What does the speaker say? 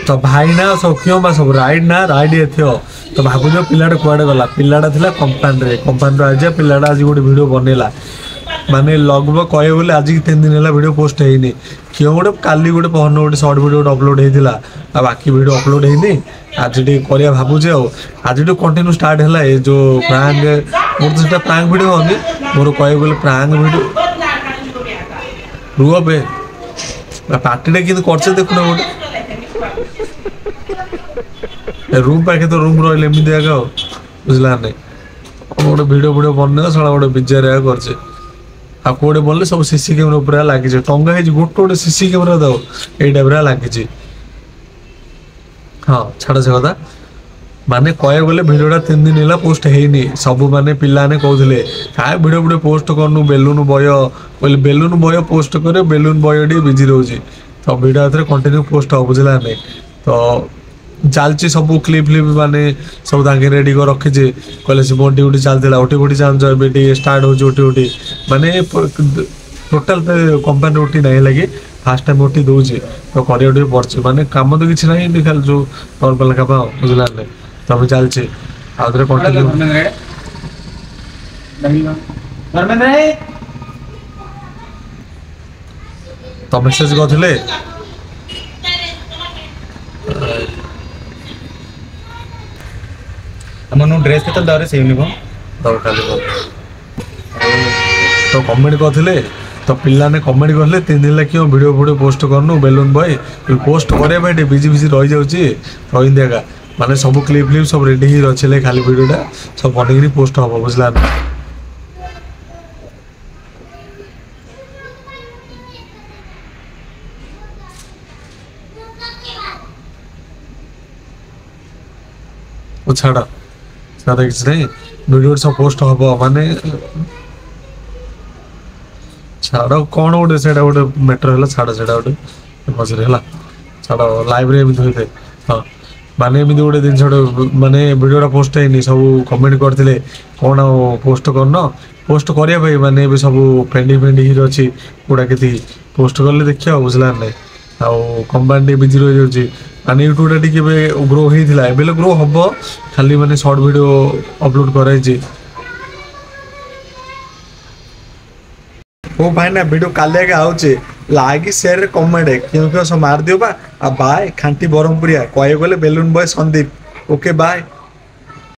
तो भाई ना सौखियों बा सब राइड ना राइड ये थियो तो भागु जो पिलाटा कुआडे गला पिलाटा थिला कंपानी आज पिलाटा आज गोटे वीडियो बनेला माने लगभग कहे बोले आज की 3 दिन है वीडियो पोस्ट है क्यों गोटे काली गोटे पहन गोटे शॉर्ट वीडियो अपलोड होता आ बाकी वीडियो अपलोड है आज टे कर भावुचे आज टे कंटिन्यू स्टार्ट है ये जो प्रांक मोर तो सीटा प्रांक वीडियो होनी मोर कहे बोले प्रांक वीडियो रुह बे पार्टी कि देखुना गोटे रूम पाखे तो रूम रही आगे बुझला नहीं गोटे वीडियो वीडियो बन साला गोटे विजय कर कोड़े बोले सब सीसी कैमेरा पूरा लगी टंगा है गोटे गोटे सीसी कैमेरा दो ये टाइप लगी हाँ छाड़ से कथा माने कहे बोले वीडियोटा 3 दिन है पोस्ट है सब माने पिलाने कहते क्या वीडियो वीडियो पोस्ट करनु बेलून बय बोले बेलून बय पोस्ट करे बेलून बय बिजी रोचे तो वीडियो कंटिन्यू पोस्ट हो बुझला नहीं तो चलती सब क्लिप फ्लिप माने सब रेडी कर रखीचे कहले से मोटी उठी चलता उठी उठी जान स्टार्ट हो माने टोटाल कंपानी उठी नहीं लगे फास्ट टाइम उठी दूसरी तो कर पड़े माने काम तो किसी ना खाली जो नॉर्मल काम बुझला नहीं तो चलती आउे कंटिन्यू तो मेसेज करते हमनु ड्रेस के दरे से यूनिफॉर्म दर खाली तो कमेंट करते तो पिला ने कमेंट करले 3 दिन क्यों वीडियो वीडियो पोस्ट करनु बेलून बॉय पोस्ट करे भाई बिजी बिजी रही जाऊँगी तो इंदिया माने सब क्लिप फ्लिप सब रेडी ही रचले खाली वीडियोटा सब बनिक पोस्ट हम बुझला छाड़ा छाड़ा किसी नहीं वीडियो सब पोस्ट हम माने छाड़ कौन गोटे से गोटे मैटर है छाड़ से गोटे मझे है छाड़ लाइव रे होता है हाँ माने एमती गोटे जिन माने वीडियोटा पोस्ट है सब कमेंट करते कौन पोस्ट करन पोस्ट करिया भाई माने भी सब फ्रेंडी फ्रेंडी ही अच्छी गुड़ा के पोस्ट कले देखिए बुझला नहीं आउ कंपानी बिजी रही जाऊँगी माने यूट्यूब टी ग्रो होता है एवं ग्रो हम खाली माने शॉर्ट वीडियो अपलोड कराई ओ भाई ना वीडियो काले आगे आउचे लाइक शेयर कमेंट क्यों क्यों सब मार दियो बा बाय खांटी बरहमपुरिया कहे बोले balloon boy Sandeep okay bye.